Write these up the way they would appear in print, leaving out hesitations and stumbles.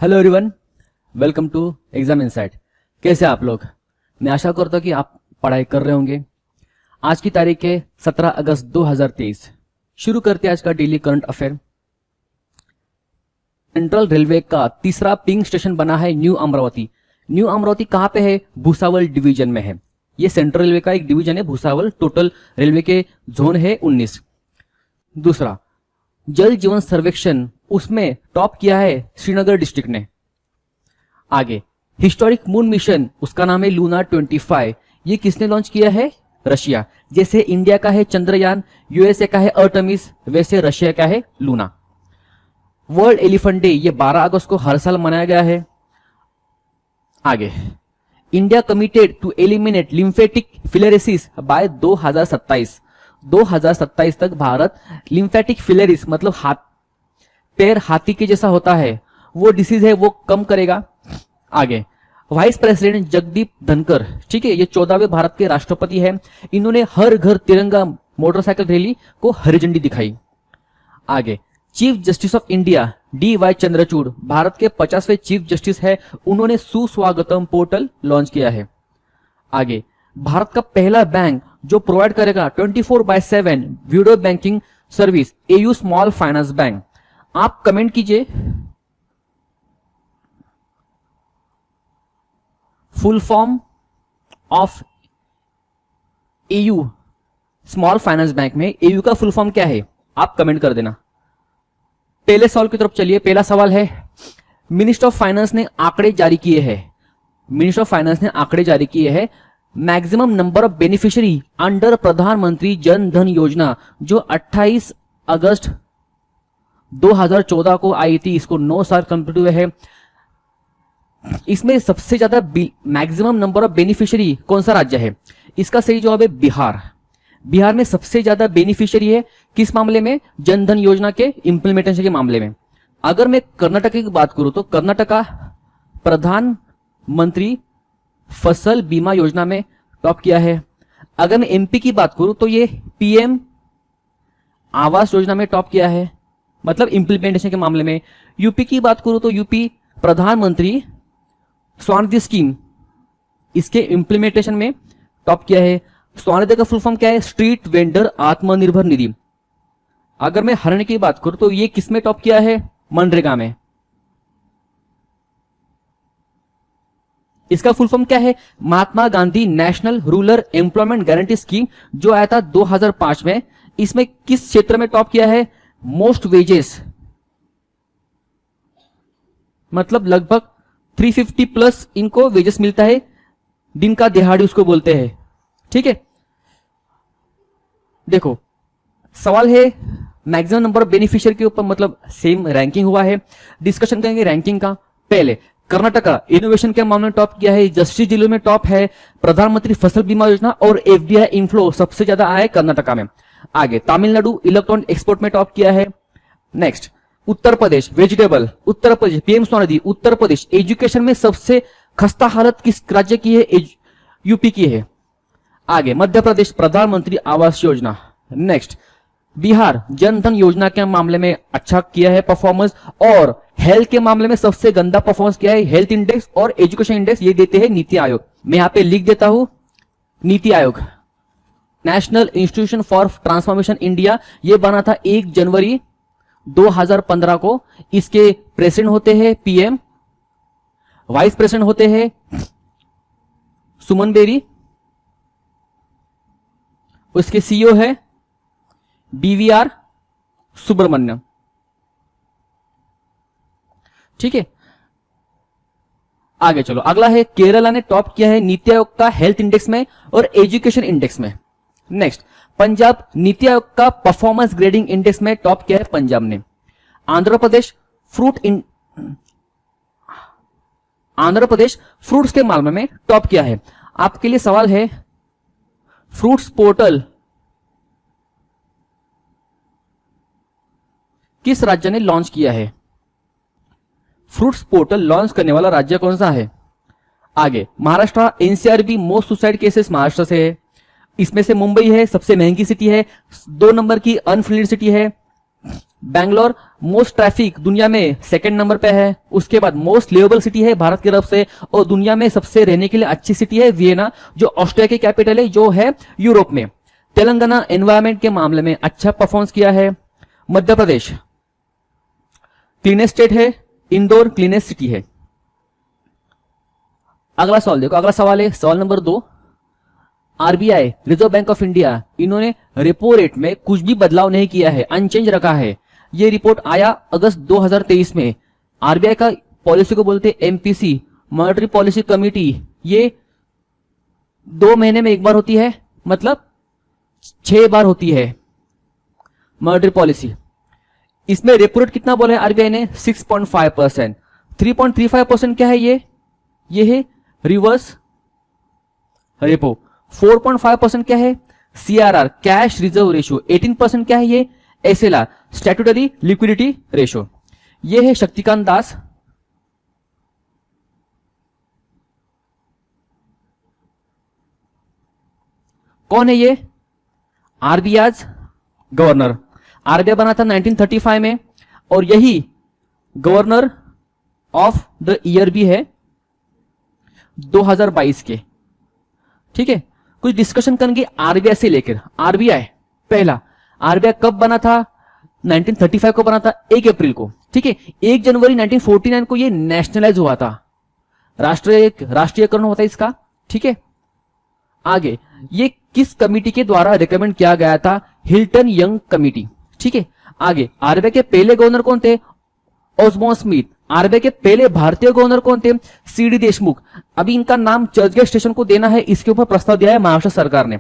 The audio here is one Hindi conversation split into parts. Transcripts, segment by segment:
Hello everyone, welcome to exam insight. कैसे आप लोग? मैं आशा करता हूँ कि आप पढ़ाई कर रहे होंगे। आज की तारीख है 17 अगस्त 2023। शुरू करते हैं आज का daily current affair. Central railway का तीसरा पिंक स्टेशन बना है न्यू अमरावती। न्यू अमरावती कहाँ पे है? भुसावल डिवीजन में है। ये सेंट्रल रेलवे का एक डिवीजन है भुसावल। टोटल रेलवे के जोन है 19। दूसरा, जल जीवन सर्वेक्षण उसमें टॉप किया है श्रीनगर डिस्ट्रिक्ट ने। आगे, हिस्टोरिक मून मिशन, उसका नाम है लूना 25। ये किसने लॉन्च किया है? रशिया। जैसे इंडिया का है चंद्रयान, यूएसए का है अर्टेमिस, वैसे रशिया का है लूना। वर्ल्ड एलिफेंट डे ये 12 अगस्त को हर साल मनाया गया है। आगे, India committed to eliminate lymphatic filariasis by 2027 तक भारत लिम्फेटिक फिलेरिस मतलब पैर हाथी के जैसा होता है वो डिसीज है वो कम करेगा। आगे, वाइस प्रेसिडेंट जगदीप धनखड़, ठीक है, ये 14वें भारत के राष्ट्रपति है। इन्होंने हर घर तिरंगा मोटरसाइकिल रैली को हरी झंडी दिखाई। आगे, chief justice of India DY Chandrachud Bharat के 50वें चीफ जस्टिस है। उन्होंने सुस्वागतम पोर्टल लॉन्च किया है। आगे, भारत का पहला बैंक जो प्रोवाइड करेगा 24/7 video banking service AU small finance bank. आप कमेंट कीजिए full form of AU small finance bank में AU का फुल फॉर्म क्या है? आप कमेंट कर देना। पहले सवाल की तरफ चलिए। पहला सवाल है, मिनिस्टर ऑफ फाइनेंस ने आंकड़े जारी किए हैं maximum number of beneficiary under प्रधानमंत्री जन धन योजना जो 28 अगस्त 2014 को आई थी। इसको 9 साल कंप्लीट हुए हैं। इसमें सबसे ज्यादा मैक्सिमम नंबर ऑफ बेनिफिशियरी कौन सा राज्य है? इसका सही जवाब है बिहार। बिहार में सबसे ज्यादा बेनिफिशियरी है। किस मामले में? जन धन योजना के इंप्लीमेंटेशन के मामले में। अगर मैं कर्नाटक की बात करूं तो कर्नाटका प्रधानमंत्री फसल बीमा योजना में टॉप किया है। अगर मैं MP की बात करूं तो ये PM आवास योजना में टॉप किया है, मतलब इंप्लीमेंटेशन के मामले में। यूपी की बात करूं तो यूपी प्रधानमंत्री स्वानिधि स्कीम, इसके इंप्लीमेंटेशन में टॉप किया है। स्वानिधि का फुल फॉर्म क्या है? स्ट्रीट वेंडर आत्मनिर्भर निधि। अगर मैं हरियाणा की बात करूं तो ये किस में टॉप किया है? मनरेगा में। इसका फुल फॉर्म क्या है? Mahatma Gandhi national rural employment guarantee scheme जो आया था 2005 में। इसमें किस क्षेत्र में टॉप किया है? मोस्ट वेजेस, मतलब लगभग 350 प्लस इनको वेजेस मिलता है। दिन का दिहाड़ी उसको बोलते हैं, ठीक है। देखो, सवाल है मैक्सिमम नंबर ऑफ बेनिफिशियरी के ऊपर, मतलब सेम रैंकिंग हुआ है। डिस्कशन करेंगे रैंकिंग का। पहले कर्नाटका इनोवेशन के मामले में टॉप किया है। जस्टिस जिलों में टॉप है। प्रधानमंत्री फसल बीमा योजना और FDI इनफ्लो सबसे ज्यादा आया है कर्नाटका में। आगे, तमिलनाडु इलेक्ट्रॉनिक एक्सपोर्ट में टॉप किया है। Next, Uttar Pradesh vegetable, Uttar Pradesh PM Svanidhi, Uttar Pradesh education में सबसे खस्ता हालत किस राज्य की है? UP की है। आगे, मध्य प्रदेश प्रधानमंत्री आवास योजना। नेक्स्ट, बिहार जन धन योजना के मामले में अच्छा किया है परफॉर्मेंस, और हेल्थ के मामले में सबसे गंदा परफॉर्मेंस किया है। हेल्थ इंडेक्स और एजुकेशन इंडेक्स ये देते हैं नीति आयोग। मैं यहां पे लिख देता हूं NITI Aayog, national institution for transformation India. ये बना था 1 जनवरी 2015 को। इसके प्रेसिडेंट होते हैं PM, वाइस प्रेसिडेंट होते हैं सुमन बेरी, उसके CEO है BVR सुब्रमण्यम, ठीक है। आगे चलो, अगला है केरला ने टॉप किया है नीति आयोग का हेल्थ इंडेक्स में और एजुकेशन इंडेक्स में। नेक्स्ट, पंजाब नीति आयोग का परफॉर्मेंस ग्रेडिंग इंडेक्स में टॉप किया है पंजाब ने। आंध्र प्रदेश फ्रूट्स के मामले में टॉप किया है। आपके लिए सवाल है, फ्रूट्स पोर्टल किस राज्य ने लॉन्च किया है? फ्रूट्स पोर्टल लॉन्च करने वाला राज्य कौन सा है? आगे, Maharashtra NCRB most suicide cases Maharashtra से है। इसमें से मुंबई है, सबसे महंगी सिटी है। 2 नंबर की अनफ्रेंडली सिटी है। बैंगलोर मोस्ट ट्रैफिक दुनिया में सेकंड नंबर पे है। उसके बाद मोस्ट लिवेबल सिटी है भारत की तरफ से, और दुनिया में सबसे रहने के लिए अच्छी सिटी है वियना, जो ऑस्ट्रिया की कैपिटल है, जो है यूरोप में। तेलंगाना एनवायरमेंट के मामले में अच्छा परफॉर्मेंस किया है। मध्य प्रदेश क्लीनेस्ट स्टेट है, इंदौर क्लीनेस्ट सिटी है। अगला सवाल देखो, अगला सवाल है सवाल number 2। RBI reserve bank of India, इन्होंने रेपो रेट में कुछ भी बदलाव नहीं किया है, अनचेंज रखा है। ये रिपोर्ट आया अगस्त 2023 में। आरबीआई का पॉलिसी को बोलते हैं एमपीसी, मॉनेटरी पॉलिसी कमेटी। ये 2 महीने में एक बार होती है, मतलब 6 बार होती है मॉनेटरी पॉलिसी। इसमें रेपो रेट कितना बोला है आरबीआई ने? 6.5%। 3.35% क्या है ये है रिवर्स रेपो। 4.5% क्या है? CRR cash reserve ratio. 18% क्या है ये? SLR statutory liquidity ratio. ये है शक्तिकांत दास। कौन है ये? RBI governor. आरबीआई बना था 1935 में, और यही गवर्नर ऑफ द ईयर भी है 2022 के। ठीक है, कुछ डिस्कशन करेंगे आरबीआई से लेकर। आरबीआई पहला आरबीआई कब बना था? 1935 को बना था, 1 अप्रैल को। ठीक है, 1 जनवरी 1949 को ये नेशनलाइज हुआ था, राष्ट्रीयकरण हुआ था इसका। ठीक है, आगे ये किस कमिटी के द्वारा रिकमेंड किया गया था? Hilton young committee. ठीक है, आगे आरबीआई के पहले गवर्नर कौन थे? Osborne Smith. आरबीआई के पहले भारतीय गवर्नर कौन थे? सीडी देशमुख। अभी इनका नाम चर्चगेट स्टेशन को देना है, इसके ऊपर प्रस्ताव दिया है महाराष्ट्र सरकार ने।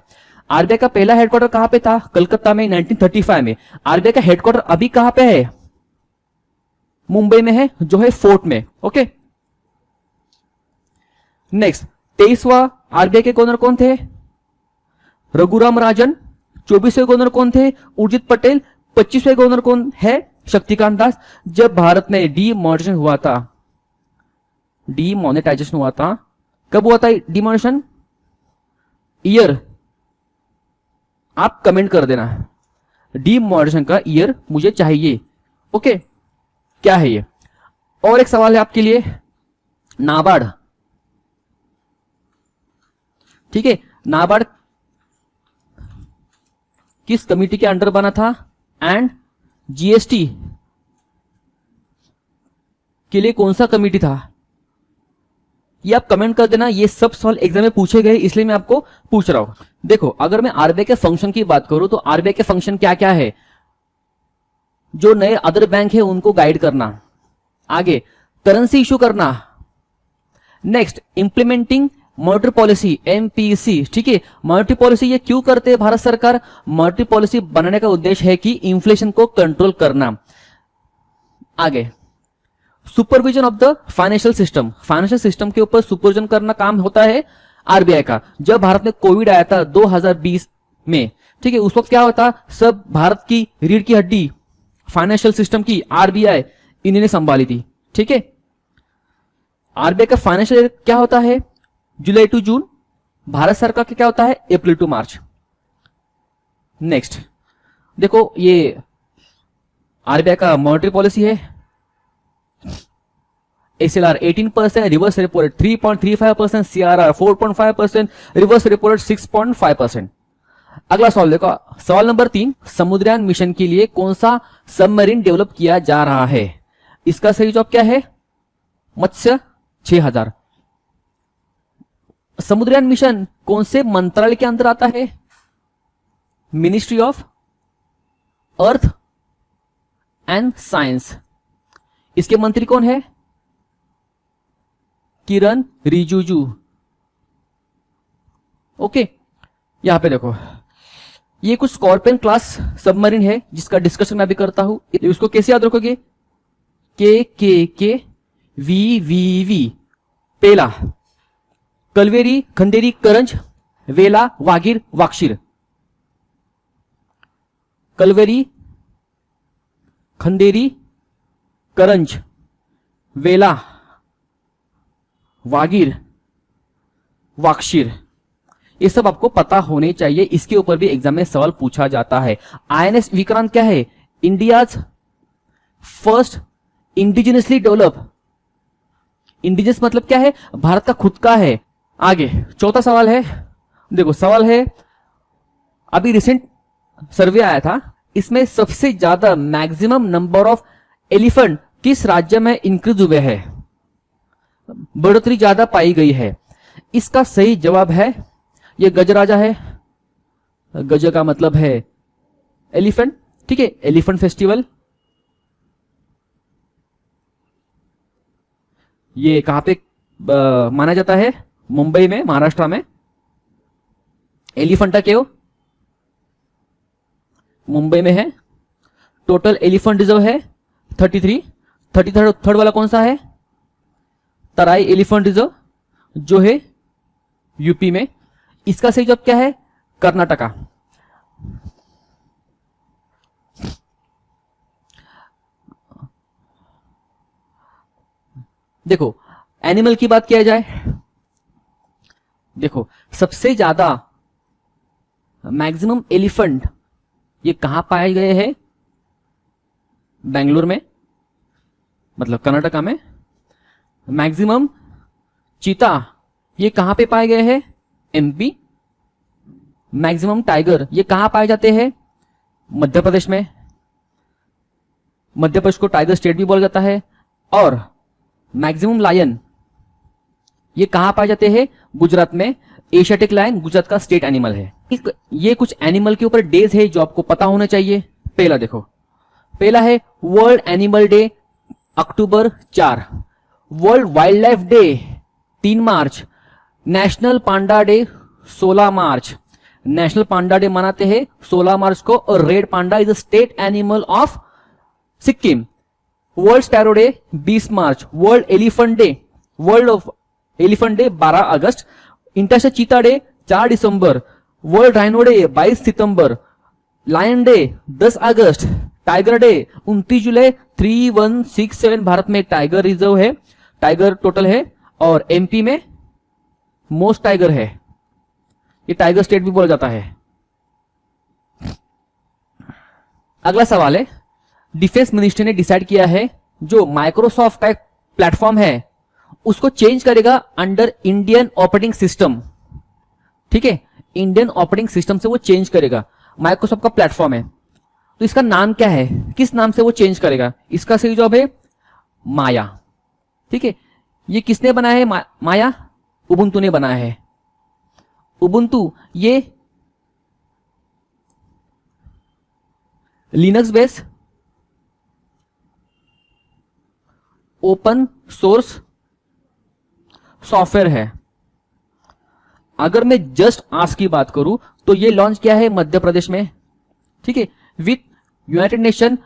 आरबीआई का पहला हेडक्वार्टर कहां पे था? कलकत्ता में 1935 में। आरबीआई का हेडक्वार्टर अभी कहां पे है? मुंबई में है, जो है फोर्ट में। ओके, नेक्स्ट 23वां आरबीआई के गवर्नर कौन थे? रघुराम राजन। 24वें गवर्नर कौन थे? उर्जित पटेल। 25वें गवर्नर कौन है? शक्तिकांत दास। जब भारत में डीमोनेटाइजेशन हुआ था, कब हुआ था डीमोनेटाइजेशन? ईयर आप कमेंट कर देना, डीमोनेटाइजेशन का ईयर मुझे चाहिए। ओके, क्या है ये? और एक सवाल है आपके लिए, नाबार्ड। ठीक है, नाबार्ड किस कमिटी के अंडर बना था? एंड जीएसटी के लिए कौन सा कमिटी था? ये आप कमेंट कर देना। ये सब सवाल एग्जाम में पूछे गए, इसलिए मैं आपको पूछ रहा हूं। देखो, अगर मैं आरबीआई के फंक्शन की बात करूं तो आरबीआई के फंक्शन क्या क्या है? जो नए अदर बैंक है उनको गाइड करना, आगे करेंसी इशू करना, next implementing monetary policy MPC. ठीक है, मॉनेटरी पॉलिसी ये क्यों करते हैं भारत सरकार? मॉनेटरी पॉलिसी बनाने का उद्देश्य है कि इन्फ्लेशन को कंट्रोल करना। आगे supervision of the financial system. Financial system के ऊपर सुपरविजन करना काम होता है आरबीआई का। जब भारत में कोविड आया था 2020 में, ठीक है, उस वक्त क्या होता? सब भारत की रीढ़ की हड्डी फाइनेंशियल सिस्टम की आरबीआई इन्हीं ने संभाली थी। ठीक है, आरबीआई का फाइनेंशियल क्या होता है? जुलाई टू जून। भारत सरकार का क्या होता है? अप्रैल टू मार्च। नेक्स्ट देखो, ये आरबीआई का मॉनेटरी पॉलिसी है। SLR 18%, reverse repo rate 3.35%, CRR 4.5%, reverse repo rate 6.5%। अगला सवाल देखो, सवाल नंबर 3, समुद्रयान मिशन के लिए कौन सा सबमरीन डेवलप किया जा रहा है? इसका सही जवाब क्या है? मत्स्य 6000। समुद्रयान मिशन कौन से मंत्रालय के अंदर आता है? Ministry of earth and science. इसके मंत्री कौन है? किरण रिजिजू। ओके, यहां पे देखो, ये कुछ स्कॉर्पियन क्लास सबमरीन है जिसका डिस्कशन मैं अभी करता हूं। उसको कैसे याद रखोगे? के वी पेला, कलवेरी, खंडेरी, करंज, वेला, वागीर, वाक्षीर। कलवेरी, खंडेरी, करंज, वेला, वागीर, वाक्षीर। ये सब आपको पता होने चाहिए, इसके ऊपर भी एग्जाम में सवाल पूछा जाता है। आईएनएस विक्रांत क्या है? India's first indigenously develop, indigenous मतलब क्या है, भारत का खुद का है। आगे चौथा सवाल है, देखो सवाल है, अभी रिसेंट सर्वे आया था, इसमें सबसे ज्यादा मैक्सिमम नंबर ऑफ एलिफेंट किस राज्य में इंक्रीज हुए हैं, बढ़ोतरी ज्यादा पाई गई है। इसका सही जवाब है, ये गजराजा है, गज का मतलब है एलिफेंट, ठीक है, एलिफेंट फेस्टिवल। ये कहां पे माना जाता है, मुंबई में, महाराष्ट्र में। एलिफेंटा केव मुंबई में है। टोटल एलिफेंट रिजर्व है 33। 33rd वाला कौन सा है, तराई एलिफेंट रिजर्व, जो है यूपी में। इसका सही जवाब क्या है, कर्नाटका। देखो एनिमल की बात किया जाए, देखो सबसे ज्यादा मैक्सिमम एलिफेंट ये कहां पाए गए हैं, बेंगलुरु में, मतलब कर्नाटका में। मैक्सिमम चीता ये कहां पे पाए गए हैं, एमपी। मैक्सिमम टाइगर ये कहां पाए जाते हैं, मध्य प्रदेश में। मध्य प्रदेश को टाइगर स्टेट भी बोला जाता है। और मैक्सिमम लायन ये कहां पाए जाते हैं, गुजरात में। एशियाटिक लायन गुजरात का स्टेट एनिमल है। ये कुछ एनिमल के ऊपर डेज है जो आपको पता होना चाहिए। पहला देखो, पहला है वर्ल्ड एनिमल डे अक्टूबर 4, वर्ल्ड वाइल्ड लाइफ डे 3 मार्च, नेशनल पांडा डे 16 मार्च। नेशनल पांडा डे मनाते हैं 16 मार्च को, और red panda is a state animal of Sikkim. World sparrow day 20 March, world elephant day, world of elephant day 12 August, international चीता डे 4 दिसंबर, वर्ल्ड राइनो डे 22 सितंबर, लायन डे 10 अगस्त, टाइगर डे 29 जुलाई। 3167 भारत में टाइगर रिजर्व है, टाइगर टोटल है, और एमपी में मोस्ट टाइगर है, ये टाइगर स्टेट भी बोला जाता है। अगला सवाल है, डिफेंस मिनिस्ट्री ने डिसाइड किया है जो माइक्रोसॉफ्ट का एक प्लेटफॉर्म है उसको चेंज करेगा अंडर इंडियन ऑपरेटिंग सिस्टम, ठीक है, इंडियन ऑपरेटिंग सिस्टम से वो चेंज करेगा। माइक्रोसॉफ्ट का प्लेटफॉर्म है, तो इसका नाम क्या है, किस नाम से वो चेंज करेगा। इसका सही जवाब है माया, ठीक है। ये किसने बनाया है, माया उबुंटू ने बनाया है। उबुंटू ये Linux base open source software है। अगर मैं जस्ट आस्क की बात करूं तो ये लॉन्च किया है मध्य प्रदेश में, ठीक है, with United nation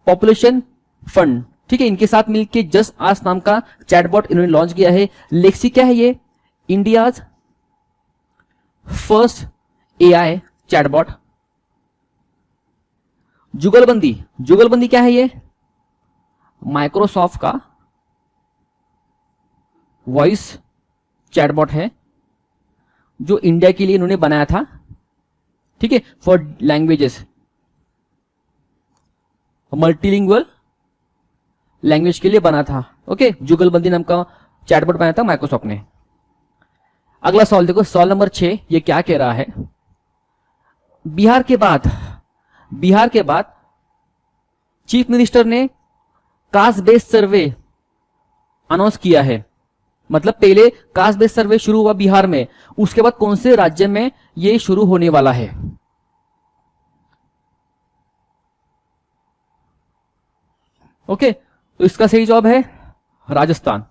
population fund, ठीक है। इनके साथ मिलकर जस्ट आस्क नाम का चैटबॉट इन्होंने लॉन्च किया है। लेक्सी क्या है, ये इंडियाज फर्स्ट एआई चैटबॉट। जुगलबंदी, जुगलबंदी क्या है, ये माइक्रोसॉफ्ट का वॉइस चैटबॉट है जो इंडिया के लिए इन्होंने बनाया था, ठीक है, फॉर लैंग्वेजेस, मल्टीलिंगुअल लैंग्वेज के लिए बना था। ओके, जुगलबंदी नाम का चैटबॉट बनाया था माइक्रोसॉफ्ट ने। अगला सवाल देखो, सवाल नंबर 6, ये क्या कह रहा है, बिहार के बाद चीफ मिनिस्टर ने कास्ट बेस्ड सर्वे अनाउंस किया है। मतलब पहले कास्ट बेस्ड सर्वे शुरू हुआ बिहार में, उसके बाद कौन से राज्य में यह शुरू होने वाला है। ओके, तो इसका सही जवाब है राजस्थान।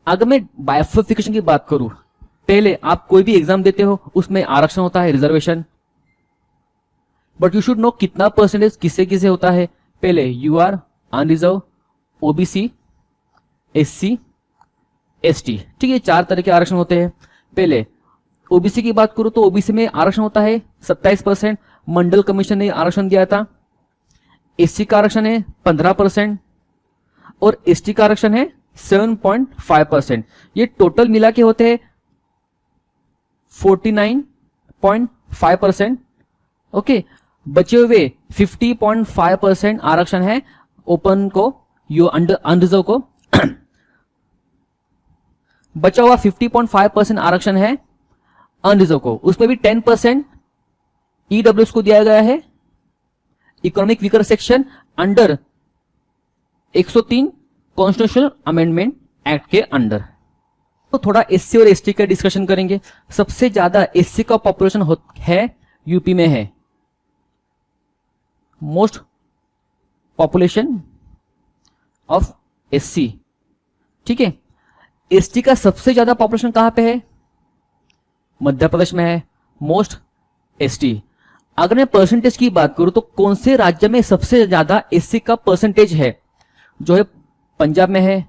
अगर मैं बाइफर्फिकेशन की बात करूं, पहले आप कोई भी एग्जाम देते हो उसमें आरक्षण होता है, reservation, but you should know कितना परसेंटेज किससे किसे होता है। पहले you are unreserved, OBC, SC, ST, ठीक है, 4 तरह के आरक्षण होते हैं। पहले ओबीसी की बात करूं तो ओबीसी में आरक्षण होता है 27%, मंडल कमीशन ने आरक्षण दिया था। एससी का आरक्षण है 15% और एसटी का आरक्षण है 7.5%। ये टोटल मिला के होते हैं 49.5%। ओके, बचे हुए 50.5% आरक्षण है ओपन को, यो अनरिजर्व को। बचा हुआ 50.5% आरक्षण है अनरिजर्व को, उसमें भी 10% ईडब्ल्यूएस को दिया गया है economic weaker section under 103 constitutional amendment act के अंडर। तो थोड़ा एससी और एसटी का डिस्कशन करेंगे। सबसे ज्यादा एससी का पॉपुलेशन है यूपी में है, मोस्ट पॉपुलेशन ऑफ एससी, ठीक है। एसटी का सबसे ज्यादा पॉपुलेशन कहां पे है? मध्य प्रदेश में है, मोस्ट एसटी। अगर मैं परसेंटेज की बात करूं तो कौन से राज्य में सबसे ज्यादा एससी का परसेंटेज है? जो है पंजाब में है,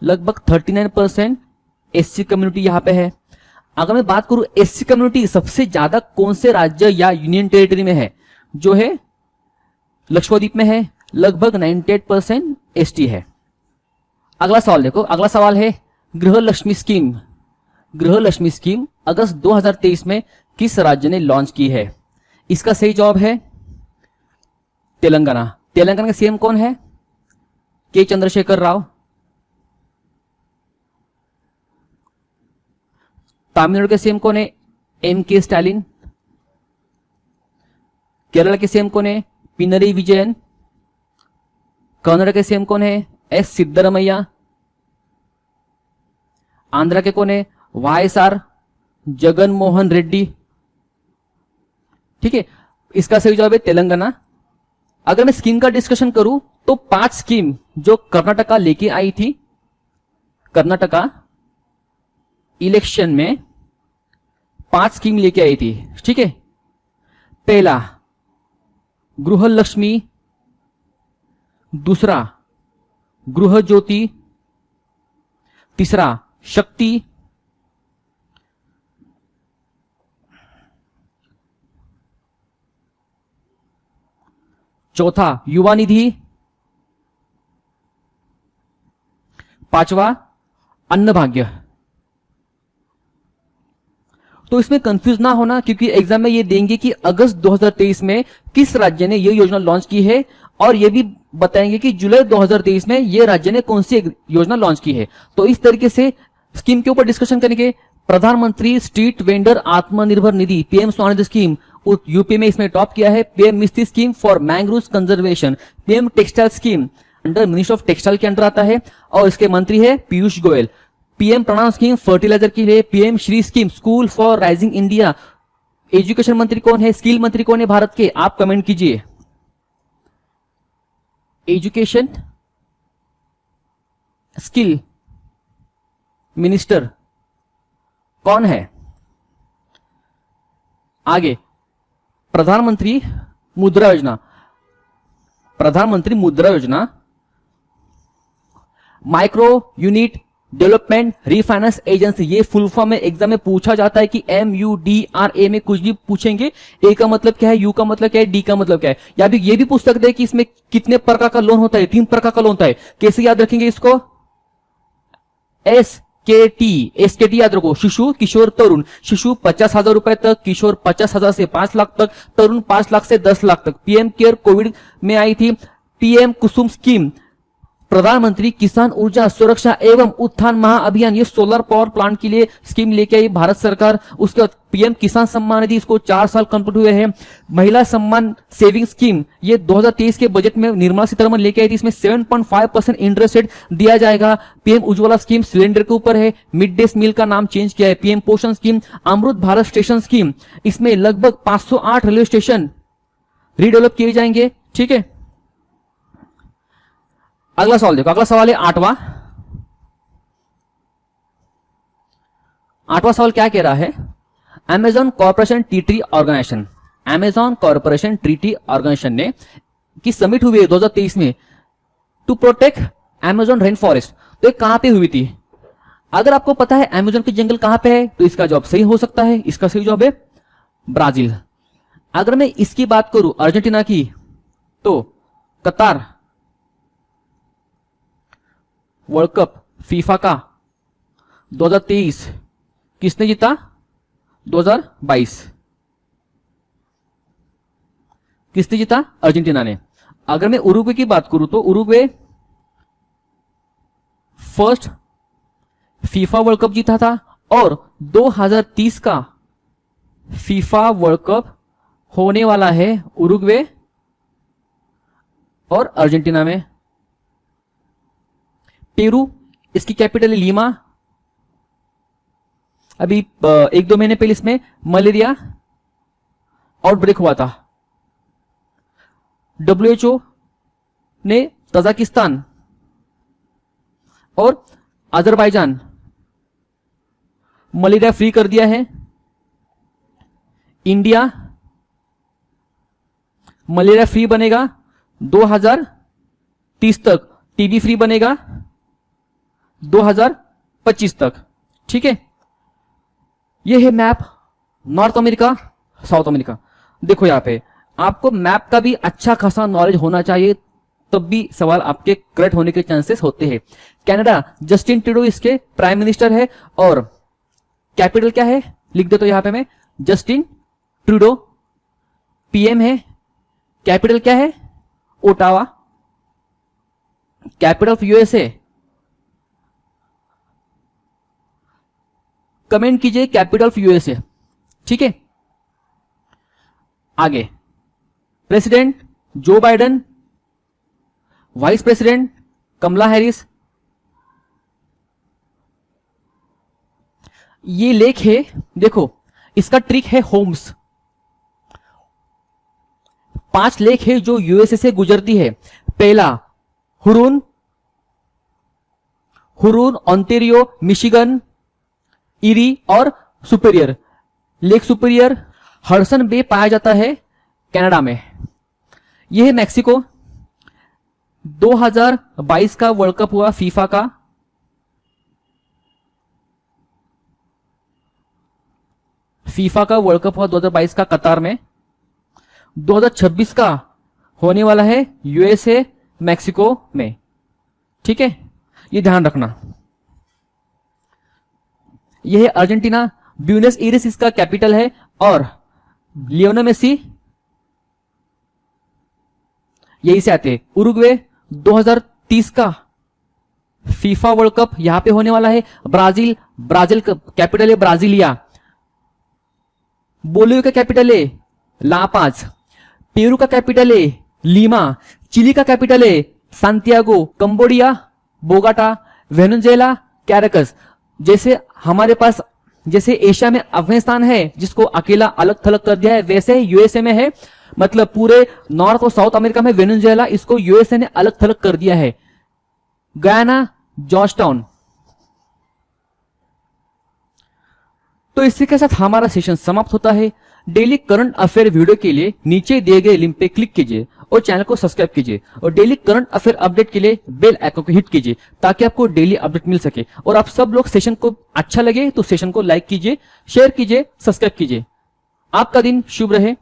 लगभग 39% एससी कम्युनिटी यहां पे है। अगर मैं बात करूं एससी कम्युनिटी सबसे ज्यादा कौन से राज्य या यूनियन टेरिटरी में है? जो है लक्षद्वीप में है, लगभग 98% एसटी है। अगला सवाल देखो, अगला सवाल है गृह लक्ष्मी स्कीम। गृह लक्ष्मी स्कीम अगस्त 2023 में किस राज्य ने लॉन्च की है? इसका सही जवाब है तेलंगाना। तेलंगाना का सीएम कौन है? के चंद्रशेखर राव। तमिलनाडु के सीएम कौन है? एम के स्टालिन। केरल के सीएम कौन है? पिनरई विजयन। कर्नाटक के सीएम कौन है? एस सिद्धरमैया। आंध्र के कौन है? वाईएसआर जगन मोहन रेड्डी, ठीक है। इसका सही जवाब है तेलंगाना। अगर मैं स्कीम का डिस्कशन करूं तो 5 स्कीम जो कर्नाटका लेके आई थी, कर्नाटका इलेक्शन में 5 स्कीम लेके आई थी, ठीक है। पहला गृह लक्ष्मी, दूसरा गृह ज्योति, तीसरा शक्ति, चौथा युवा निधि, पांचवा अन्न भाग्य। तो इसमें कंफ्यूज ना होना, क्योंकि एग्जाम में ये देंगे कि अगस्त 2023 में किस राज्य ने ये योजना लॉन्च की है, और ये भी बताएंगे कि जुलाई 2023 में ये राज्य ने कौन सी योजना लॉन्च की है। तो इस तरीके से स्कीम के ऊपर डिस्कशन करेंगे। प्रधानमंत्री स्ट्रीट वेंडर आत्मनिर्भर निधि, पीएम स्वनिधि स्कीम, यूपी में इसमें टॉप किया है। PM Mishti scheme for mangrove conservation, PM textile scheme under ministry of textile के अंडर आता है और इसके मंत्री है Piyush Goyal. PM Pranam scheme fertiliser के लिए, PM Shri scheme school for rising India. Education मंत्री कौन है? स्किल मंत्री कौन है भारत के? आप कमेंट कीजिए। एजुकेशन स्किल मिनिस्टर कौन है? आगे प्रधानमंत्री मुद्रा योजना, प्रधानमंत्री मुद्रा योजना micro unit development refinance agency. ये फुल फॉर्म में एग्जाम में पूछा जाता है कि MUDRA में कुछ भी पूछेंगे। ए का मतलब क्या है, यू का मतलब क्या है, डी का मतलब क्या है, या फिर ये भी पूछ सकते हैं कि इसमें कितने प्रकार का लोन होता है? 3 प्रकार का लोन होता है। कैसे याद रखेंगे इसको? SKT याद रखो, शिशु किशोर तरुण। शिशु 50,000 रुपए तक, किशोर 50,000 से 5 लाख तक, तरुण 5 लाख से 10 लाख तक। पीएम केयर कोविड में आई थी। पीएम कुसुम स्कीम, प्रधानमंत्री किसान ऊर्जा सुरक्षा एवं उत्थान महाअभियान, ये सोलर पावर प्लांट के लिए स्कीम लेके आई भारत सरकार। उसके बाद पीएम किसान सम्मान निधि, इसको 4 साल कंप्लीट हुए हैं। महिला सम्मान सेविंग स्कीम, ये 2023 के बजट में निर्मला सीतारमण लेके आई थी। इसमें 7.5% इंटरेस्ट रेट दिया जाएगा। पीएम उज्ज्वला स्कीम सिलेंडर के ऊपर है। मिड डे मील का नाम चेंज किया है। पीएम पोषण scheme, Amrit Bharat station scheme, इसमें लगभग 508 रेलवे स्टेशन रीडेवलप किए जाएंगे, ठीक है। अगला सवाल देखो, अगला सवाल है 8वां। 8वां सवाल क्या कह रहा है? Amazon corporation treaty organisation, Amazon corporation treaty organisation ने की समिट हुई है 2023 में to protect Amazon rain forest. तो ये कहां पे हुई थी? अगर आपको पता है अमेजॉन के जंगल कहां पे है तो इसका जवाब सही हो सकता है। इसका सही जवाब है ब्राजील। अगर मैं इसकी बात करूं अर्जेंटीना की, तो कतार वर्ल्ड कप फीफा का 2023 किसने जीता? 2022 किसने जीता? अर्जेंटीना ने। अगर मैं उरुग्वे की बात करूं तो Uruguay first FIFA world cup जीता था और 2030 का फीफा वर्ल्ड कप होने वाला है उरुग्वे और अर्जेंटीना में। पेरू, इसकी कैपिटल है लीमा। अभी 1-2 महीने पहले इसमें मलेरिया आउटब्रेक हुआ था। WHO ने तजाकिस्तान और अजरबैजान मलेरिया फ्री कर दिया है। इंडिया मलेरिया फ्री बनेगा 2030 तक, टीबी फ्री बनेगा 2025 तक। ठीक है, यह है map north America, south America. देखो यहां पे आपको मैप का भी अच्छा खासा नॉलेज होना चाहिए, तब भी सवाल आपके करेक्ट होने के चांसेस होते हैं। कनाडा, जस्टिन ट्रूडो इसके प्राइम मिनिस्टर है और कैपिटल क्या है लिख दे तो यहां पे मैं, जस्टिन ट्रूडो पीएम है। कैपिटल क्या है? Ottawa. Capital of USA, comment कीजिए कैपिटल ऑफ यूएसए। ठीक है, आगे president Joe Biden, vice president Kamala Harris. ये लेख है, देखो इसका ट्रिक है होम्स। 5 लेक है जो यूएसए से गुजरती है। पहला हुरून, ऑन्टेरियो, मिशिगन, इरी और Superior. Lake Superior Hudson Bay पाया जाता है कनाडा में। यह है मैक्सिको। 2022 का वर्ल्ड कप हुआ फीफा का। वर्ल्ड कप हुआ 2022 का कतार में। 2026 का होने वाला है यूएसए मैक्सिको में। ठीक है, ये ध्यान रखना। यह है अर्जेंटीना, ब्यूनस एरिस इसका कैपिटल है और लियोनेल मेसी यही से आते हैं। उरुग्वे 2030 का फीफा वर्ल्ड कप यहां पे होने वाला है। ब्राजील का कैपिटल है ब्राजीलिया। बोलिविया का कैपिटल है लापाज। पेरू का कैपिटल है लीमा। चिली का कैपिटल है सांतियागो। कंबोडिया बोगाटा। वेनेजुएला कैराकस। जैसे हमारे पास, जैसे एशिया में अफगानिस्तान है जिसको अकेला अलग थलग कर दिया है, वैसे यूएसए में है, मतलब पूरे नॉर्थ और साउथ अमेरिका में वेनेजुएला, इसको यूएसए ने अलग थलग कर दिया है। Guyana Georgetown. तो इसी के साथ हमारा सेशन समाप्त होता है। डेली करंट अफेयर वीडियो के लिए नीचे दिए गए लिंक पे क्लिक कीजिए और चैनल को सब्सक्राइब कीजिए और डेली करंट अफेयर अपडेट के लिए बेल आइकन को हिट कीजिए ताकि आपको डेली अपडेट मिल सके। और आप सब लोग सेशन को अच्छा लगे तो सेशन को लाइक कीजिए, शेयर कीजिए, सब्सक्राइब कीजिए। आपका दिन शुभ रहे।